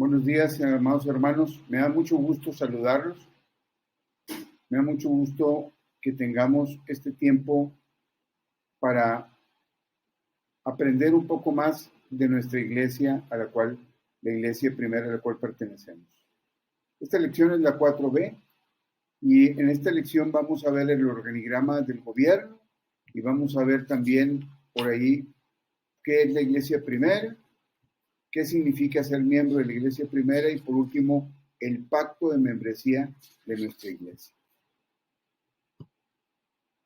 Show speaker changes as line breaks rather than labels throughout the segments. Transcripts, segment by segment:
Buenos días, amados hermanos. Me da mucho gusto saludarlos. Me da mucho gusto que tengamos este tiempo para aprender un poco más de nuestra iglesia, la iglesia primera a la cual pertenecemos. Esta lección es la 4B y en esta lección vamos a ver el organigrama del gobierno y vamos a ver también por ahí qué es la iglesia primera, qué significa ser miembro de la iglesia primera y por último el pacto de membresía de nuestra iglesia.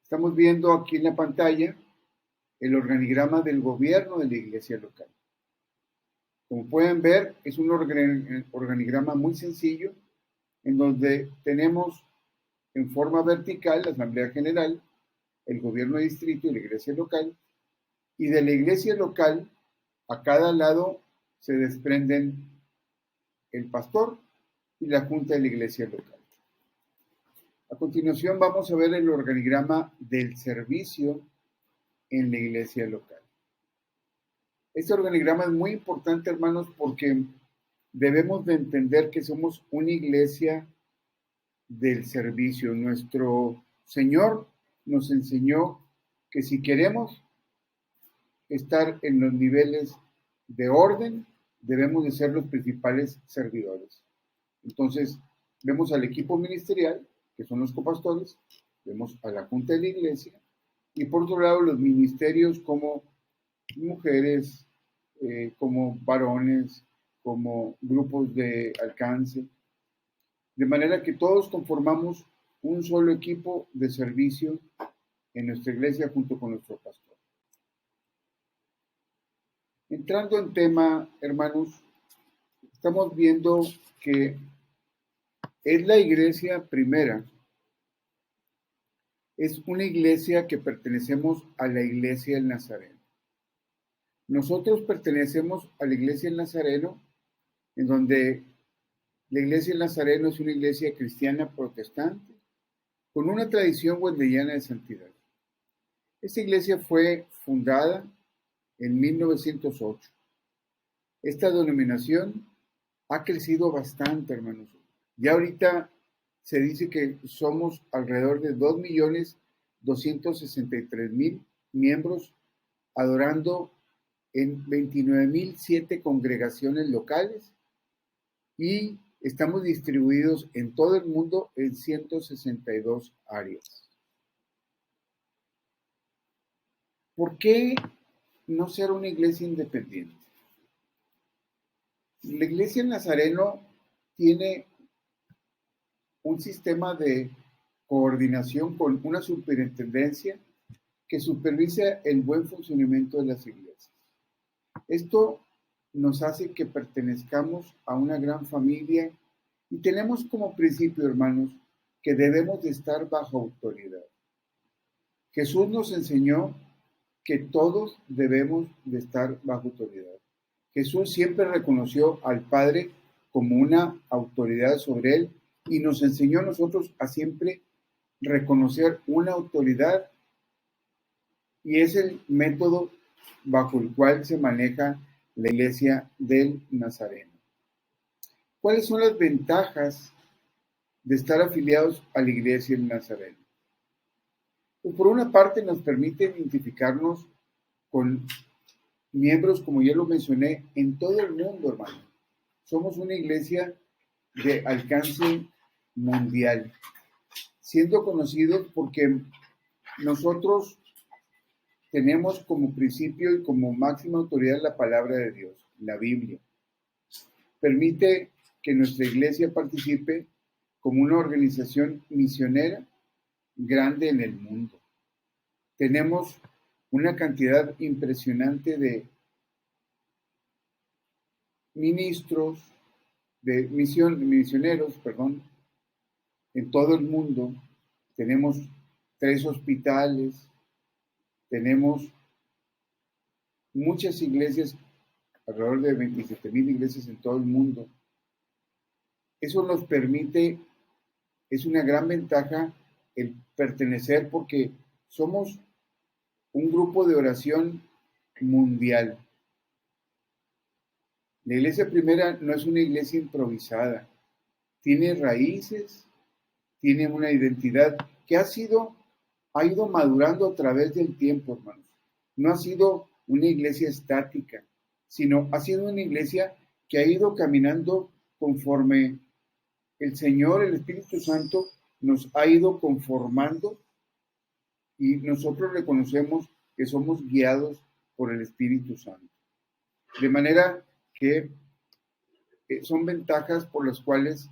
Estamos viendo aquí en la pantalla el organigrama del gobierno de la iglesia local. Como pueden ver, es un organigrama muy sencillo en donde tenemos en forma vertical la Asamblea General, el gobierno de distrito y la iglesia local, y de la iglesia local a cada lado se desprenden el pastor y la junta de la iglesia local. A continuación vamos a ver el organigrama del servicio en la iglesia local. Este organigrama es muy importante, hermanos, porque debemos de entender que somos una iglesia del servicio. Nuestro Señor nos enseñó que si queremos estar en los niveles de orden, debemos de ser los principales servidores. Entonces, vemos al equipo ministerial, que son los copastores, vemos a la junta de la iglesia, y por otro lado los ministerios como mujeres, como varones, como grupos de alcance, de manera que todos conformamos un solo equipo de servicio en nuestra iglesia junto con nuestro pastor. Entrando en tema, hermanos, estamos viendo que es la iglesia primera. Es una iglesia que pertenecemos a la iglesia del Nazareno. Nosotros pertenecemos a la iglesia del Nazareno, en donde la iglesia del Nazareno es una iglesia cristiana protestante, con una tradición wesleyana de santidad. Esta iglesia fue fundada en 1908. Esta denominación ha crecido bastante, hermanos. Ya ahorita se dice que somos alrededor de 2.263.000 miembros adorando en 29.007 congregaciones locales y estamos distribuidos en todo el mundo en 162 áreas. ¿Por qué no ser una iglesia independiente? La iglesia del Nazareno tiene un sistema de coordinación con una superintendencia que supervisa el buen funcionamiento de las iglesias. Esto nos hace que pertenezcamos a una gran familia y tenemos como principio, hermanos, que debemos de estar bajo autoridad. Jesús nos enseñó que todos debemos de estar bajo autoridad. Jesús siempre reconoció al Padre como una autoridad sobre él y nos enseñó a nosotros a siempre reconocer una autoridad y es el método bajo el cual se maneja la iglesia del Nazareno. ¿Cuáles son las ventajas de estar afiliados a la iglesia del Nazareno? Pues por una parte nos permite identificarnos con miembros, como ya lo mencioné, en todo el mundo, hermano. Somos una iglesia de alcance mundial, siendo conocidos porque nosotros tenemos como principio y como máxima autoridad la palabra de Dios, la Biblia. Permite que nuestra iglesia participe como una organización misionera grande en el mundo. Tenemos una cantidad impresionante de ministros, de misioneros, en todo el mundo. Tenemos 3 hospitales, tenemos muchas iglesias, alrededor de 27,000 iglesias en todo el mundo. Eso nos permite, es una gran ventaja el pertenecer porque somos un grupo de oración mundial. La iglesia primera no es una iglesia improvisada, tiene raíces, tiene una identidad que ha ido madurando a través del tiempo, hermanos. No ha sido una iglesia estática, sino ha sido una iglesia que ha ido caminando conforme el Señor, el Espíritu Santo, nos ha ido conformando y nosotros reconocemos que somos guiados por el Espíritu Santo. De manera que son ventajas por las cuales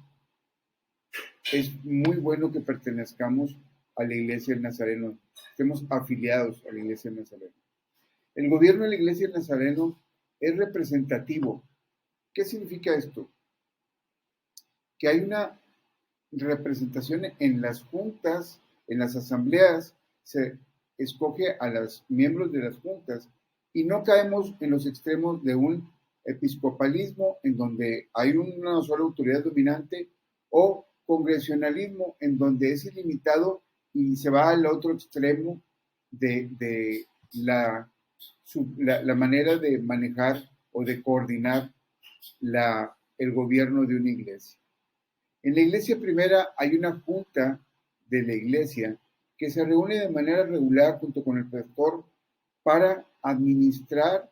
es muy bueno que pertenezcamos a la Iglesia del Nazareno, estemos afiliados a la Iglesia del Nazareno. El gobierno de la Iglesia del Nazareno es representativo. ¿Qué significa esto? Que hay una representación en las juntas, en las asambleas, se escoge a los miembros de las juntas y no caemos en los extremos de un episcopalismo en donde hay una sola autoridad dominante o congresionalismo en donde es ilimitado y se va al otro extremo de la manera de manejar o de coordinar el gobierno de una iglesia. En la iglesia primera hay una junta de la iglesia que se reúne de manera regular junto con el pastor para administrar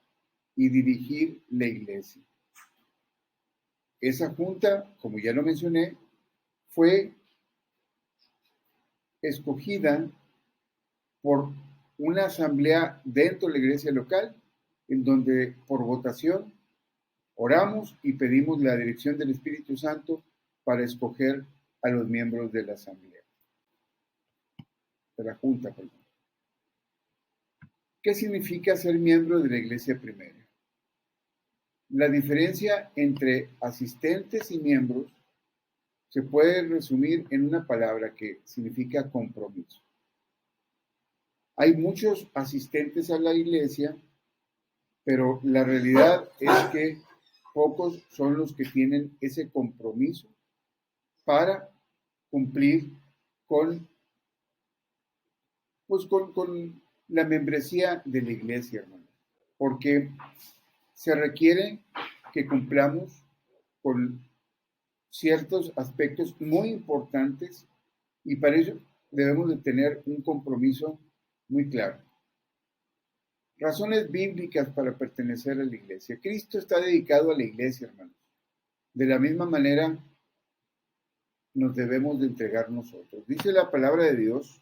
y dirigir la iglesia. Esa junta, como ya lo mencioné, fue escogida por una asamblea dentro de la iglesia local, en donde por votación oramos y pedimos la dirección del Espíritu Santo para escoger a los miembros de la asamblea, de la junta, perdón. ¿Qué significa ser miembro de la iglesia primera? La diferencia entre asistentes y miembros se puede resumir en una palabra que significa compromiso. Hay muchos asistentes a la iglesia, pero la realidad es que pocos son los que tienen ese compromiso para cumplir con la membresía de la iglesia, hermano. Porque se requiere que cumplamos con ciertos aspectos muy importantes y para eso debemos de tener un compromiso muy claro. Razones bíblicas para pertenecer a la iglesia. Cristo está dedicado a la iglesia, hermanos. De la misma manera nos debemos de entregar nosotros. Dice la palabra de Dios,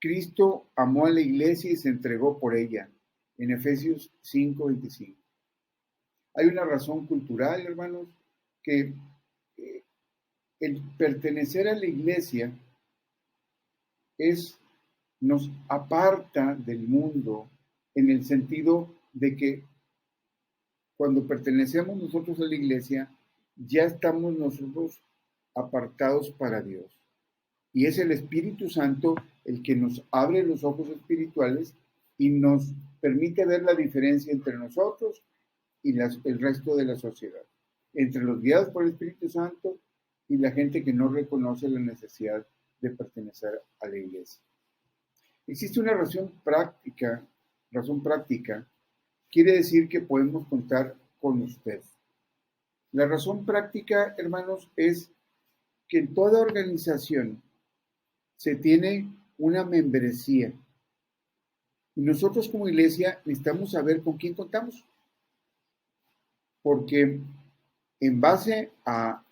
Cristo amó a la iglesia y se entregó por ella, en Efesios 5:25. Hay una razón cultural, hermanos, que el pertenecer a la iglesia nos aparta del mundo en el sentido de que cuando pertenecemos nosotros a la iglesia, ya estamos nosotros apartados para Dios. Y es el Espíritu Santo el que nos abre los ojos espirituales y nos permite ver la diferencia entre nosotros y el resto de la sociedad, entre los guiados por el Espíritu Santo y la gente que no reconoce la necesidad de pertenecer a la iglesia. Existe una razón práctica, quiere decir que podemos contar con usted. La razón práctica, hermanos, es que en toda organización se tiene una membresía. Y nosotros como iglesia necesitamos saber con quién contamos. Porque en base a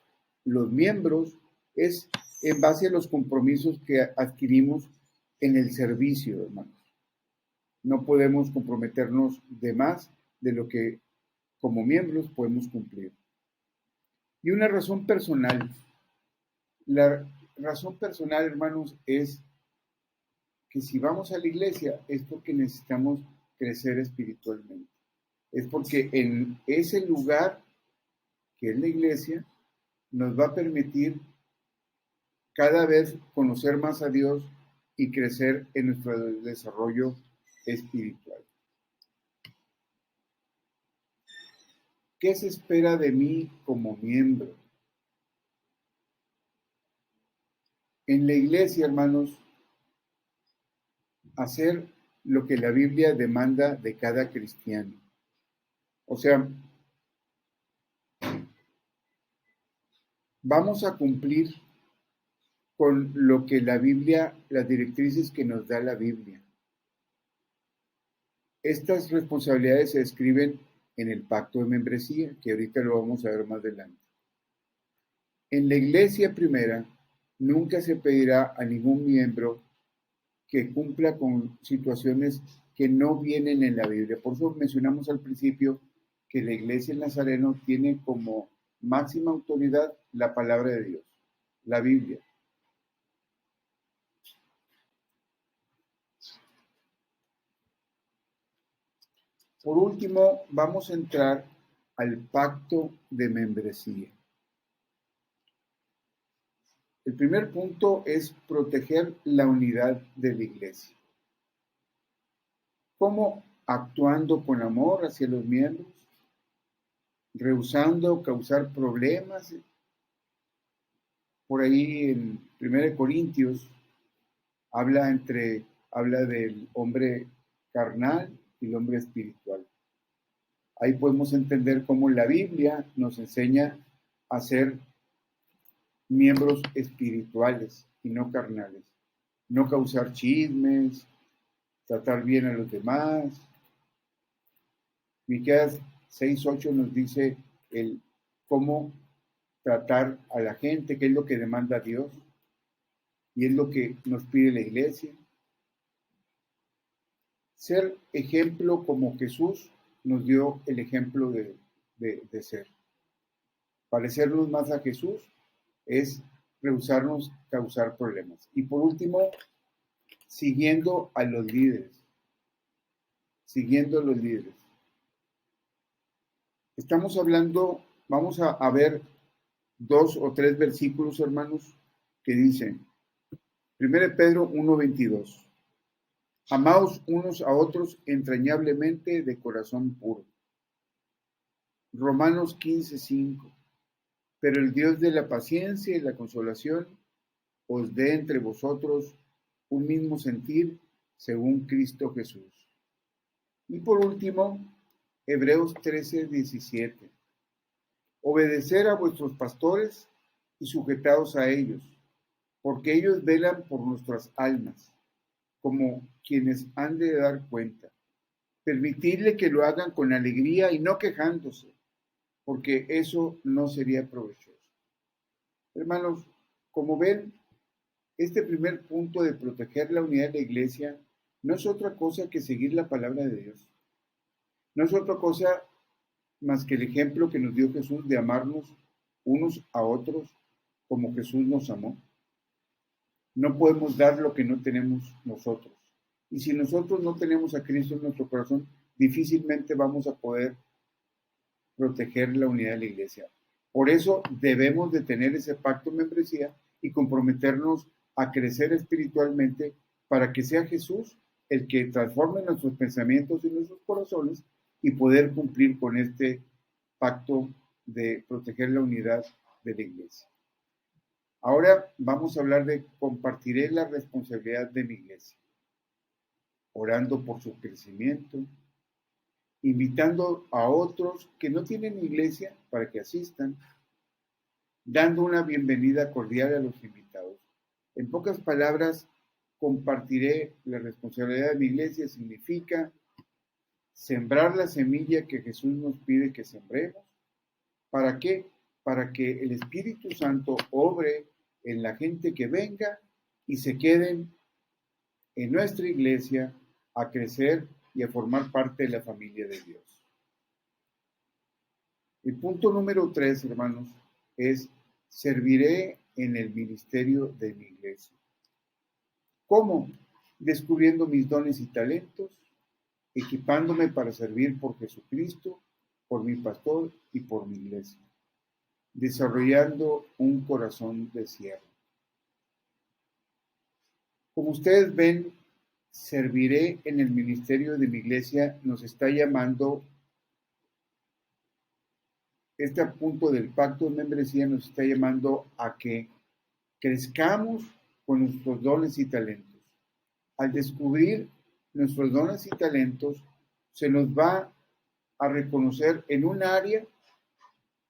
los miembros es en base a los compromisos que adquirimos en el servicio, hermanos. No podemos comprometernos de más de lo que como miembros podemos cumplir. Y una razón personal. La razón personal, hermanos, es que si vamos a la iglesia es porque necesitamos crecer espiritualmente. Es porque en ese lugar que es la iglesia nos va a permitir cada vez conocer más a Dios y crecer en nuestro desarrollo espiritual. ¿Qué se espera de mí como miembro? En la iglesia, hermanos, hacer lo que la Biblia demanda de cada cristiano. O sea, vamos a cumplir con lo que la Biblia, las directrices que nos da la Biblia. Estas responsabilidades se describen en el pacto de membresía, que ahorita lo vamos a ver más adelante. En la iglesia primera, nunca se pedirá a ningún miembro que cumpla con situaciones que no vienen en la Biblia. Por eso mencionamos al principio que la iglesia en Nazareno tiene como máxima autoridad la palabra de Dios, la Biblia. Por último, vamos a entrar al pacto de membresía. El primer punto es proteger la unidad de la iglesia. ¿Cómo? Actuando con amor hacia los miembros, rehusando causar problemas. Por ahí en 1 Corintios habla del hombre carnal y el hombre espiritual. Ahí podemos entender cómo la Biblia nos enseña a ser miembros espirituales y no carnales. No causar chismes, tratar bien a los demás. Miqueas 6:8 nos dice cómo tratar a la gente, qué es lo que demanda Dios y es lo que nos pide la iglesia. Ser ejemplo como Jesús nos dio el ejemplo de ser. Parecernos más a Jesús es rehusarnos causar problemas. Y por último, siguiendo a los líderes. Siguiendo a los líderes. Estamos hablando, vamos a ver 2 o 3 versículos, hermanos, que dicen, 1 Pedro 1:22, amaos unos a otros entrañablemente de corazón puro. Romanos 15:5, pero el Dios de la paciencia y la consolación os dé entre vosotros un mismo sentir según Cristo Jesús. Y por último, Hebreos 13:17, obedecer a vuestros pastores y sujetaos a ellos, porque ellos velan por nuestras almas, como quienes han de dar cuenta. Permitirle que lo hagan con alegría y no quejándose, porque eso no sería provechoso. Hermanos, como ven, este primer punto de proteger la unidad de la iglesia no es otra cosa que seguir la palabra de Dios. No es otra cosa más que el ejemplo que nos dio Jesús de amarnos unos a otros como Jesús nos amó. No podemos dar lo que no tenemos nosotros. Y si nosotros no tenemos a Cristo en nuestro corazón, difícilmente vamos a poder proteger la unidad de la iglesia. Por eso debemos de tener ese pacto de membresía y comprometernos a crecer espiritualmente para que sea Jesús el que transforme nuestros pensamientos y nuestros corazones y poder cumplir con este pacto de proteger la unidad de la iglesia. Ahora vamos a hablar de compartiré la responsabilidad de mi iglesia, orando por su crecimiento, invitando a otros que no tienen iglesia para que asistan, dando una bienvenida cordial a los invitados. En pocas palabras, compartiré la responsabilidad de mi iglesia significa sembrar la semilla que Jesús nos pide que sembremos. ¿Para qué? Para que el Espíritu Santo obre en la gente que venga y se queden en nuestra iglesia a crecer y a formar parte de la familia de Dios. El punto número 3, hermanos, es serviré en el ministerio de mi iglesia. ¿Cómo? Descubriendo mis dones y talentos, equipándome para servir por Jesucristo, por mi pastor y por mi iglesia, desarrollando un corazón de siervo. Como ustedes ven, serviré en el ministerio de mi iglesia nos está llamando, este punto del pacto de membresía nos está llamando a que crezcamos con nuestros dones y talentos. Al descubrir nuestros dones y talentos, se nos va a reconocer en un área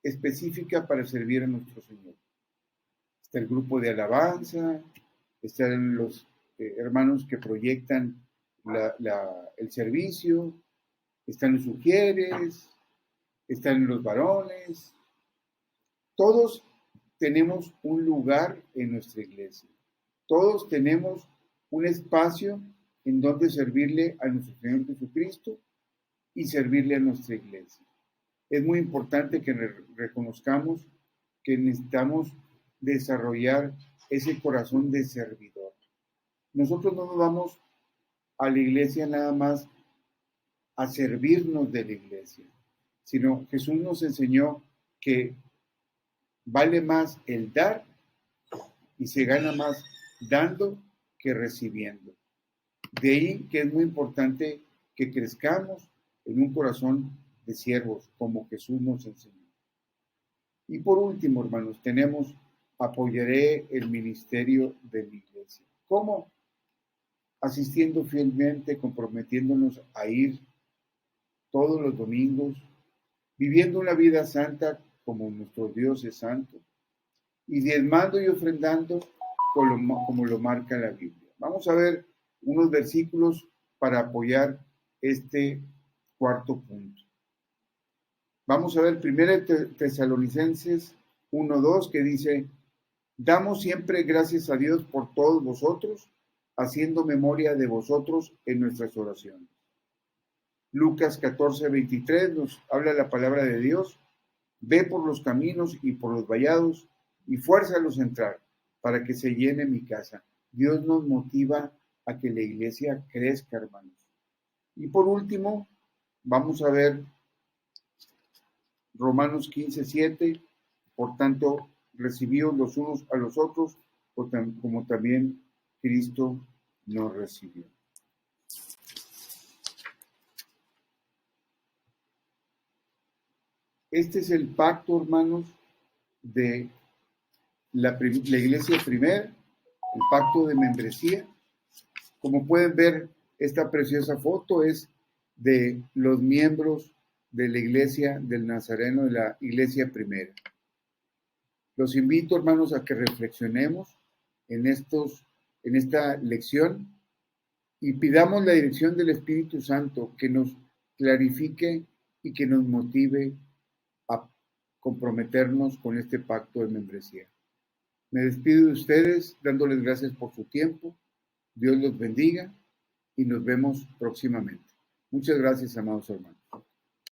específica para servir a nuestro Señor. Está el grupo de alabanza, están los hermanos que proyectan el servicio, están los sugieres, están los varones. Todos tenemos un lugar en nuestra iglesia. Todos tenemos un espacio en donde servirle a nuestro Señor Jesucristo y servirle a nuestra iglesia. Es muy importante que reconozcamos que necesitamos desarrollar ese corazón de servidor. Nosotros no nos vamos a la iglesia nada más a servirnos de la iglesia, sino Jesús nos enseñó que vale más el dar y se gana más dando que recibiendo. De ahí que es muy importante que crezcamos en un corazón de siervos, como Jesús nos enseñó. Y por último, hermanos, tenemos apoyaré el ministerio de mi iglesia. ¿Cómo? Asistiendo fielmente, comprometiéndonos a ir todos los domingos, viviendo una vida santa como nuestro Dios es santo, y diezmando y ofrendando como lo marca la Biblia. Vamos a ver unos versículos para apoyar este cuarto punto. Vamos a ver 1 Tesalonicenses 1:2 que dice: damos siempre gracias a Dios por todos vosotros, haciendo memoria de vosotros en nuestras oraciones. Lucas 14:23 nos habla la palabra de Dios: ve por los caminos y por los vallados y fuérzalos a entrar, para que se llene mi casa. Dios nos motiva a que la iglesia crezca, hermanos. Y por último, vamos a ver Romanos 15:7, por tanto, recibíos los unos a los otros, como también Cristo nos recibió. Este es el pacto, hermanos, de la iglesia primera, el pacto de membresía. Como pueden ver, esta preciosa foto es de los miembros de la iglesia del Nazareno, de la iglesia primera. Los invito, hermanos, a que reflexionemos en esta lección y pidamos la dirección del Espíritu Santo que nos clarifique y que nos motive a comprometernos con este pacto de membresía. Me despido de ustedes dándoles gracias por su tiempo. Dios los bendiga y nos vemos próximamente. Muchas gracias, amados hermanos.